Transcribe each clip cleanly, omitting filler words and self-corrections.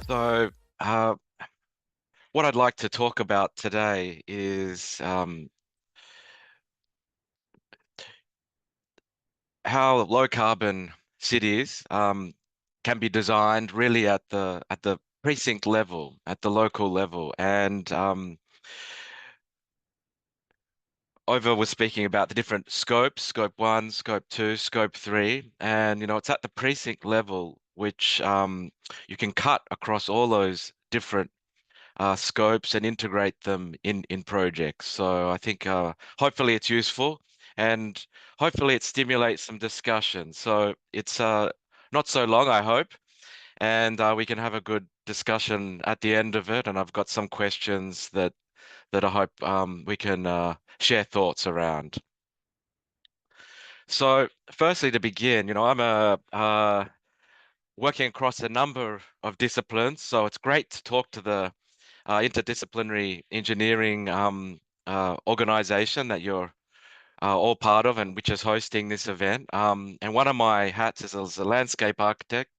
So, what I'd like to talk about today is how low carbon cities can be designed really at the precinct level, at the local level. And Ova was speaking about the different scopes, scope 1, scope 2, scope 3, and it's at the precinct level which you can cut across all those different scopes and integrate them in projects. So I think hopefully it's useful, and hopefully it stimulates some discussion. So it's not so long, I hope, and we can have a good discussion at the end of it. And I've got some questions that I hope we can share thoughts around. So firstly, to begin, I'm working across a number of disciplines, so it's great to talk to the interdisciplinary engineering organization that you're all part of, and which is hosting this event. And one of my hats is as a landscape architect,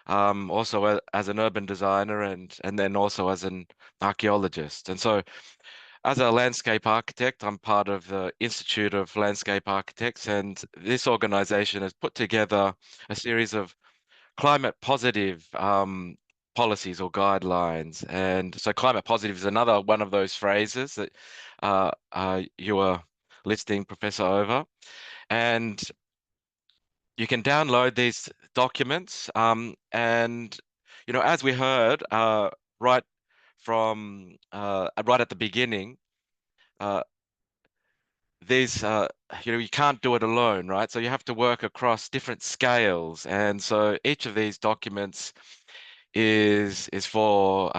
also as an urban designer, and then also as an archaeologist. And so as a landscape architect, I'm part of the Institute of Landscape Architects, and this organization has put together a series of climate positive policies or guidelines. And so climate positive is another one of those phrases that you were listing, Professor Over. And you can download these documents. And, as we heard right right at the beginning, these you can't do it alone, right? So you have to work across different scales, and so each of these documents is for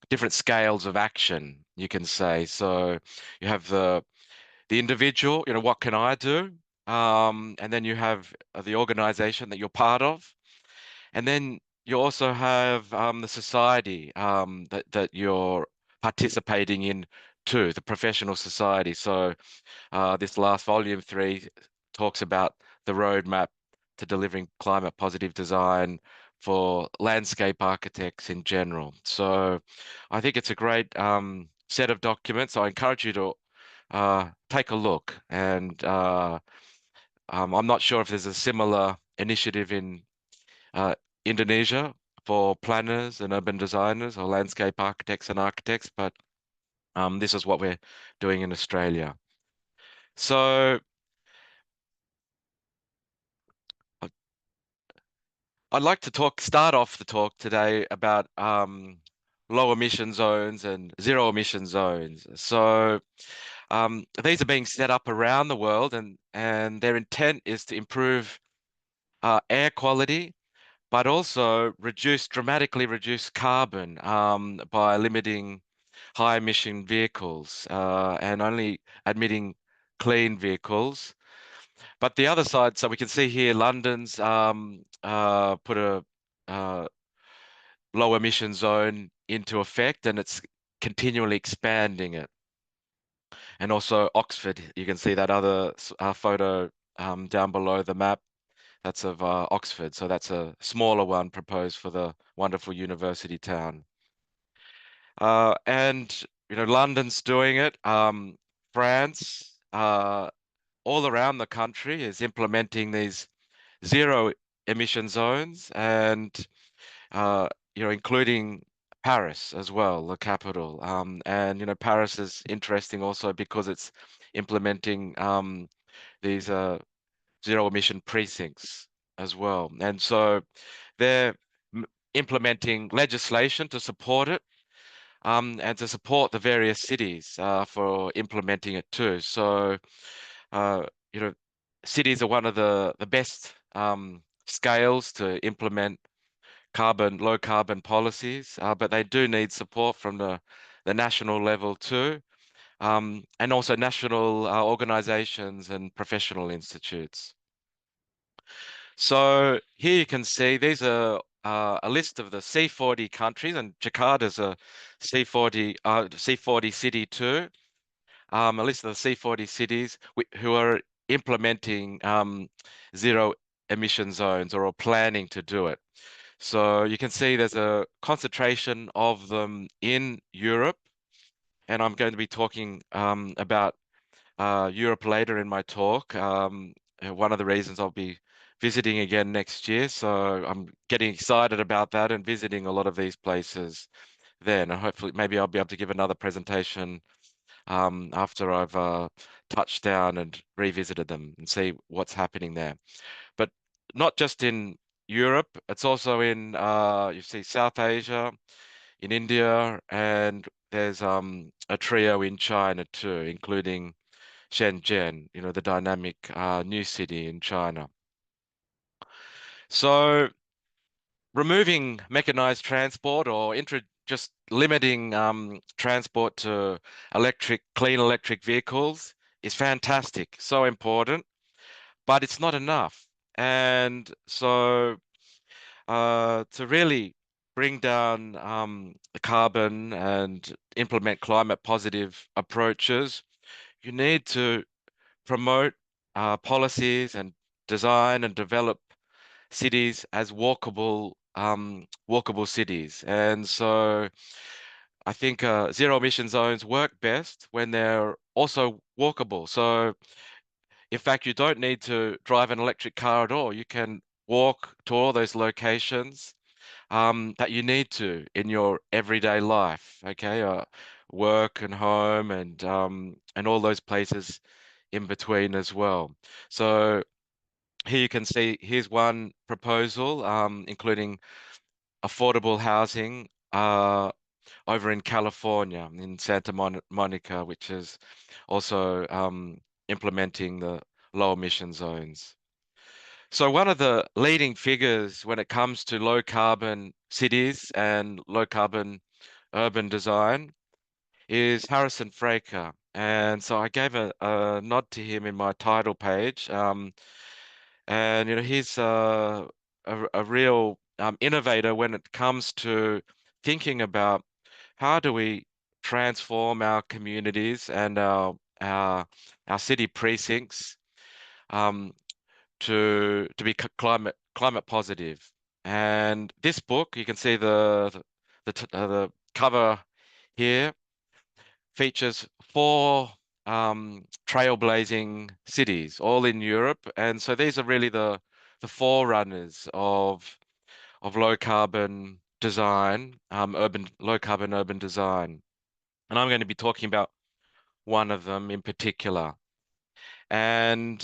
different scales of action, you can say. So you have the individual, what can I do? And then you have the organization that you're part of, and then you also have the society that you're participating in too, the professional society. So this last volume 3 talks about the roadmap to delivering climate positive design for landscape architects in general. So I think it's a great set of documents. I encourage you to take a look. And I'm not sure if there's a similar initiative in Indonesia for planners and urban designers or landscape architects and architects, but this is what we're doing in Australia. So I'd like to start off the talk today about low emission zones and zero emission zones. So these are being set up around the world, and their intent is to improve air quality, but also dramatically reduce carbon by limiting high emission vehicles and only admitting clean vehicles. But the other side, so we can see here, London's put a low emission zone into effect, and it's continually expanding it. And also Oxford, you can see that other photo down below the map. That's of Oxford. So that's a smaller one proposed for the wonderful university town. And, London's doing it. France, all around the country is implementing these zero emission zones, and including Paris as well, the capital. And Paris is interesting also because it's implementing these zero emission precincts as well. And so they're implementing legislation to support it, and to support the various cities for implementing it too. So uh, cities are one of the best scales to implement low carbon policies, but they do need support from the national level too, and also national organizations and professional institutes. So here you can see these are a list of the C40 countries, and Jakarta's a C40 city too. A list of the C40 cities who are implementing zero emission zones or are planning to do it. So you can see there's a concentration of them in Europe, and I'm going to be talking about Europe later in my talk. One of the reasons I'll be visiting again next year, so I'm getting excited about that and visiting a lot of these places then, and hopefully maybe I'll be able to give another presentation after I've touched down and revisited them and see what's happening there. But not just in Europe, it's also in you see South Asia, in India, and there's a trio in China too, including Shenzhen, the dynamic new city in China. So removing mechanized transport or just limiting transport to clean electric vehicles is fantastic, so important, but it's not enough. And so to really bring down the carbon and implement climate positive approaches, you need to promote policies and design and develop cities as walkable cities. And so I think zero emission zones work best when they're also walkable. So in fact, you don't need to drive an electric car at all. You can walk to all those locations that you need to in your everyday life, okay? Work and home and all those places in between as well. So here you can see, here's one proposal, including affordable housing over in California, in Santa Monica, which is also implementing the low emission zones. So one of the leading figures when it comes to low carbon cities and low carbon urban design is Harrison Fraker. And so I gave a nod to him in my title page. And he's a real innovator when it comes to thinking about how do we transform our communities and our city precincts um, to be climate positive. And this book, you can see the cover here, features four trailblazing cities, all in Europe. And so these are really the forerunners of low carbon design, low carbon urban design. And I'm going to be talking about one of them in particular. And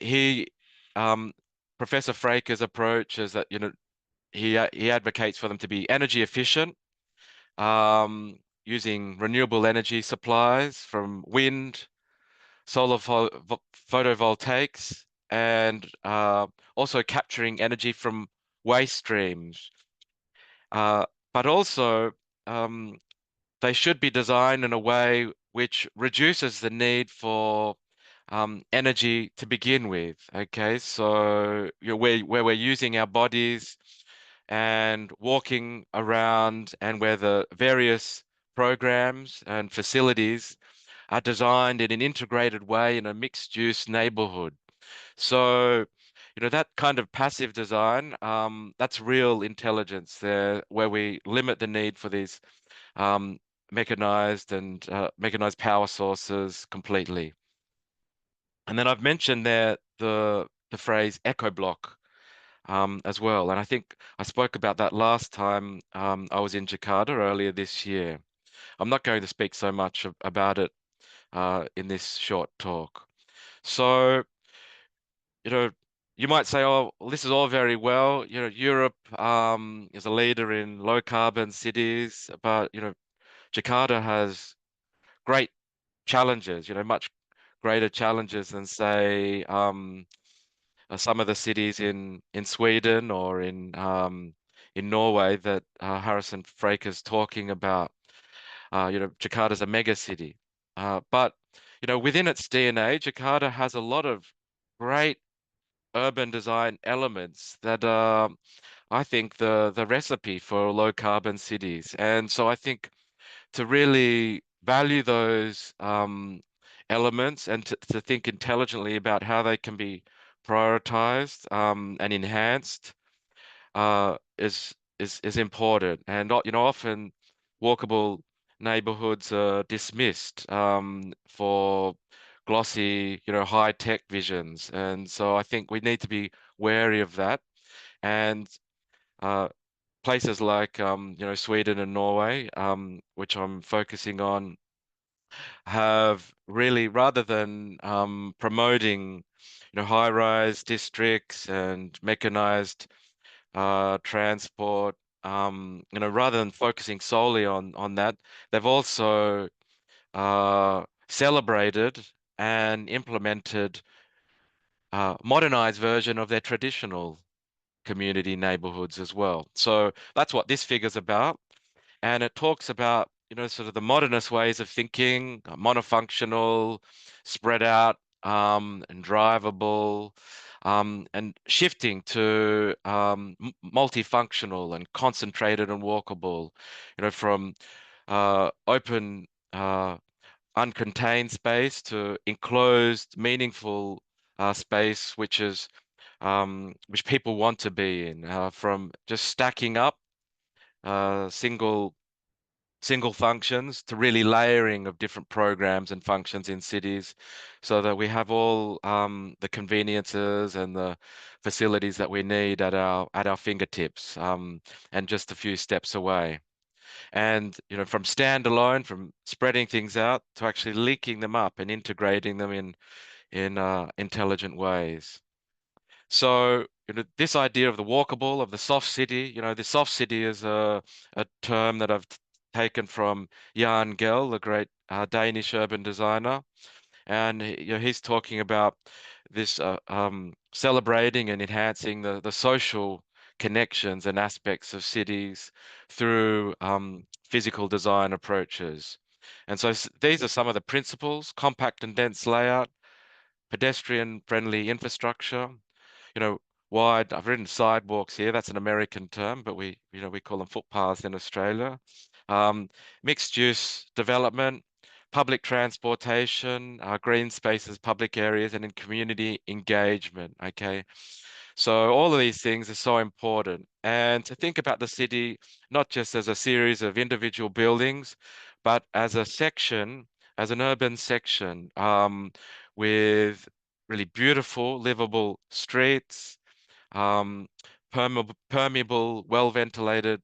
he, Professor Fraker's approach is that, he advocates for them to be energy efficient, using renewable energy supplies from wind, solar photovoltaics, and also capturing energy from waste streams. But also, um, they should be designed in a way which reduces the need for energy to begin with. Okay, so where we're using our bodies and walking around, and where the various programs and facilities are designed in an integrated way in a mixed-use neighborhood. So, that kind of passive design, that's real intelligence there, where we limit the need for these um, mechanized power sources completely. And then I've mentioned there the phrase eco block as well. And I think I spoke about that last time I was in Jakarta earlier this year. I'm not going to speak so much about it in this short talk. So, you know, you might say, oh, well, this is all very well. Europe is a leader in low carbon cities, but, Jakarta has great challenges, much greater challenges than, say, some of the cities in Sweden or in Norway that Harrison Frake is talking about. Jakarta's a mega city, but within its DNA, Jakarta has a lot of great urban design elements that are, I think, the recipe for low carbon cities. And so I think to really value those elements and to think intelligently about how they can be prioritized and enhanced is important. And often walkable neighborhoods are dismissed for glossy, high tech visions. And so I think we need to be wary of that. And uh, places like Sweden and Norway, which I'm focusing on, have really, rather than promoting high-rise districts and mechanized transport, rather than focusing solely on that, they've also celebrated and implemented a modernized version of their traditional community neighborhoods as well. So that's what this figure's about. And it talks about, sort of the modernist ways of thinking, monofunctional, spread out, and drivable, and shifting to multifunctional and concentrated and walkable, from open, uncontained space to enclosed, meaningful space, which people want to be in, from just stacking up single functions to really layering of different programs and functions in cities, so that we have all the conveniences and the facilities that we need at our fingertips, and just a few steps away. And from standalone, from spreading things out to actually linking them up and integrating them in intelligent ways. So, this idea of the walkable, of the soft city, the soft city is a term that I've taken from Jan Gehl, the great Danish urban designer. And he's talking about this celebrating and enhancing the social connections and aspects of cities through physical design approaches. And so these are some of the principles: compact and dense layout, pedestrian-friendly infrastructure, you know, wide. I've written sidewalks here. That's an American term, but we call them footpaths in Australia. Um, Mixed use development, public transportation, green spaces, public areas, and in community engagement. Okay. So all of these things are so important. And to think about the city, not just as a series of individual buildings, but as a section, as an urban section, with really beautiful, livable streets, um, permeable, well-ventilated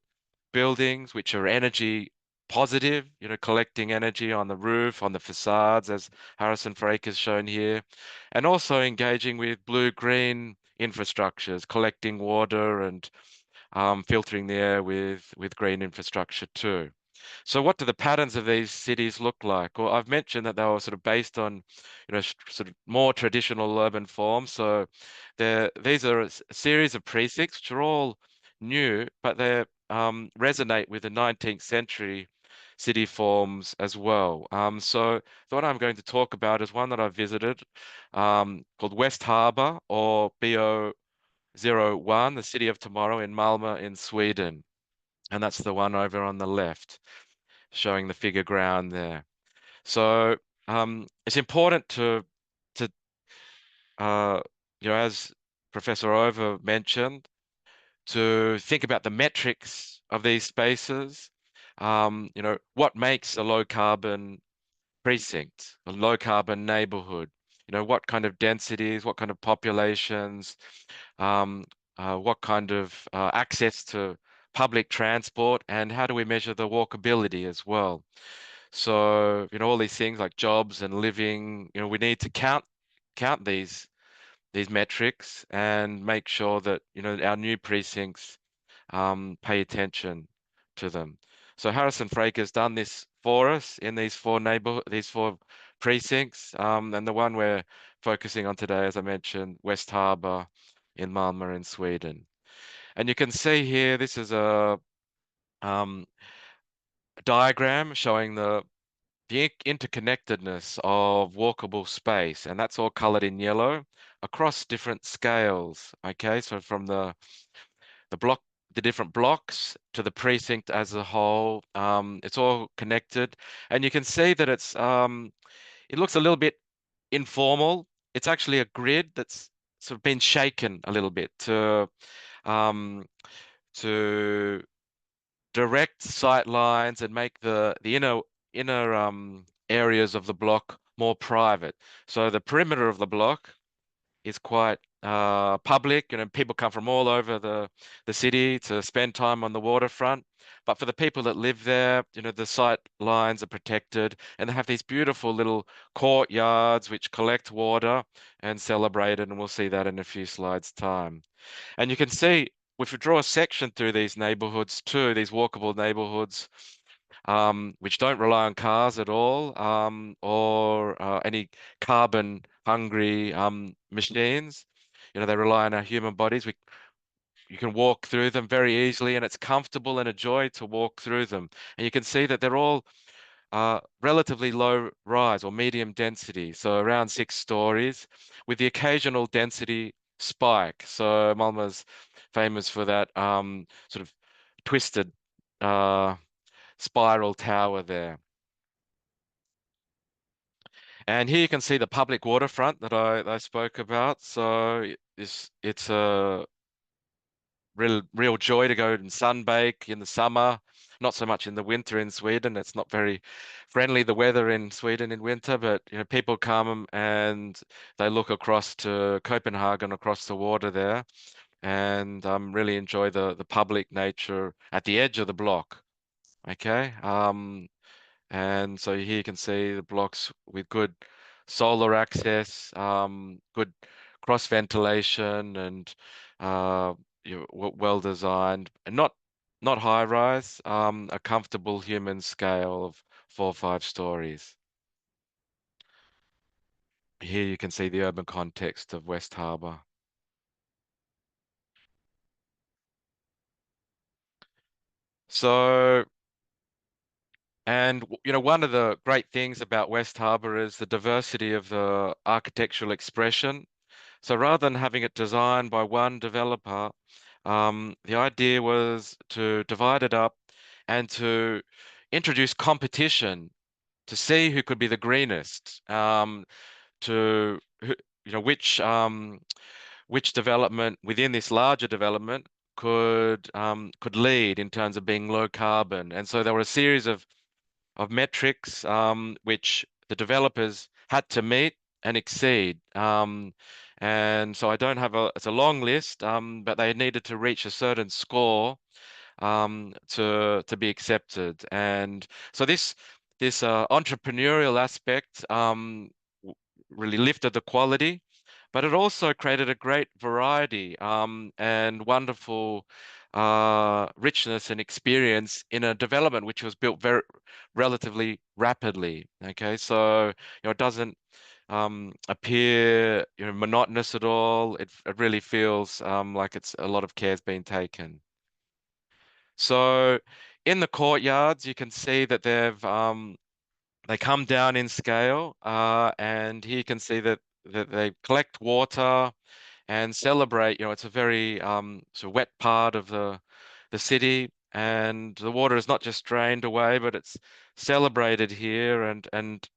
buildings, which are energy positive, collecting energy on the roof, on the facades, as Harrison Frake has shown here, and also engaging with blue-green infrastructures, collecting water and filtering the air with green infrastructure too. So what do the patterns of these cities look like? Well, I've mentioned that they were sort of based on, sort of more traditional urban forms. So these are a series of precincts, which are all new, but they resonate with the 19th century city forms as well. So the one I'm going to talk about is one that I visited, called West Harbour, or BO01, the City of Tomorrow, in Malmö in Sweden. And that's the one over on the left, showing the figure ground there. So it's important to uh, as Professor Over mentioned, to think about the metrics of these spaces. What makes a low carbon precinct, a low carbon neighborhood? What kind of densities, what kind of populations, um, what kind of access to public transport, and how do we measure the walkability as well? So, all these things like jobs and living, we need to count these metrics and make sure that, our new precincts pay attention to them. So Harrison Frake has done this for us in these four precincts, and the one we're focusing on today, as I mentioned, West Harbour in Malmö in Sweden. And you can see here, this is a diagram showing the interconnectedness of walkable space, and that's all colored in yellow across different scales. Okay, so from the block, the different blocks to the precinct as a whole, it's all connected, and you can see that it looks a little bit informal. It's actually a grid that's sort of been shaken a little bit um, to direct sight lines and make the inner areas of the block more private. So the perimeter of the block is quite public, and people come from all over the city to spend time on the waterfront. But for the people that live there, the sight lines are protected, and they have these beautiful little courtyards which collect water and celebrate it, and we'll see that in a few slides' time. And you can see if we draw a section through these neighborhoods too, these walkable neighborhoods, which don't rely on cars at all, or any carbon hungry machines. They rely on our human bodies. You can walk through them very easily, and it's comfortable and a joy to walk through them. And you can see that they're all relatively low rise or medium density, so around 6 stories, with the occasional density spike. So Malma's famous for that sort of twisted uh, spiral tower there. And here you can see the public waterfront that I spoke about. So it's a real joy to go and sunbake in the summer. Not so much in the winter in Sweden. It's not very friendly, the weather in Sweden in winter, but people come and they look across to Copenhagen, across the water there, and really enjoy the public nature at the edge of the block. Okay. And so here you can see the blocks with good solar access, good cross ventilation, and well designed, and not high rise, a comfortable human scale of 4 or 5 stories. Here you can see the urban context of West Harbour. So, and one of the great things about West Harbour is the diversity of the architectural expression. So rather than having it designed by one developer, the idea was to divide it up and to introduce competition to see who could be the greenest, to which development within this larger development could lead in terms of being low carbon. And so there were a series of metrics which the developers had to meet and exceed. And so I don't have it's a long list, but they needed to reach a certain score to be accepted. And so this entrepreneurial aspect really lifted the quality, but it also created a great variety and wonderful richness and experience in a development which was built very relatively rapidly. Okay, so it doesn't appear monotonous at all. It really feels like it's a lot of care's been taken. So in the courtyards, you can see that they come down in scale, and here you can see that they collect water and celebrate. It's a very sort of wet part of the city, and the water is not just drained away, but it's celebrated here, and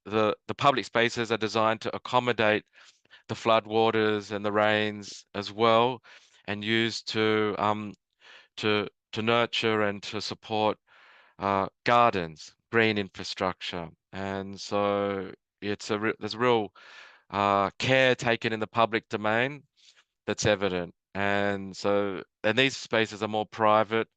the public spaces are designed to accommodate the flood waters and the rains as well, and used to nurture and to support gardens, green infrastructure. And so there's real care taken in the public domain that's evident. And these spaces are more private,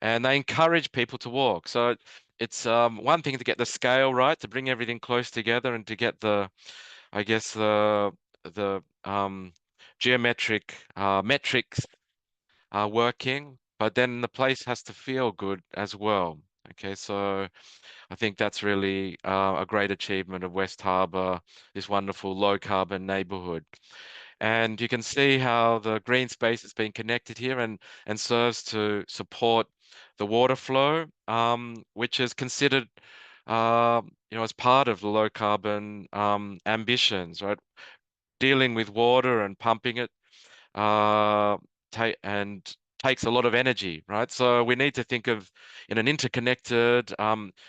and they encourage people to walk. So it's one thing to get the scale right, to bring everything close together, and to get I guess the geometric metrics are working, but then the place has to feel good as well. Okay, so I think that's really a great achievement of West Harbour, this wonderful low carbon neighborhood. And you can see how the green space has been connected here and serves to support the water flow, which is considered, as part of the low carbon ambitions, right? Dealing with water and pumping it uh, takes a lot of energy, right? So we need to think of in an interconnected,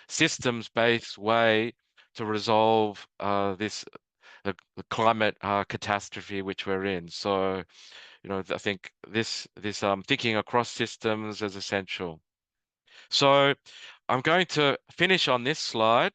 systems-based way to resolve the climate catastrophe which we're in. So, I think this thinking across systems is essential. So I'm going to finish on this slide.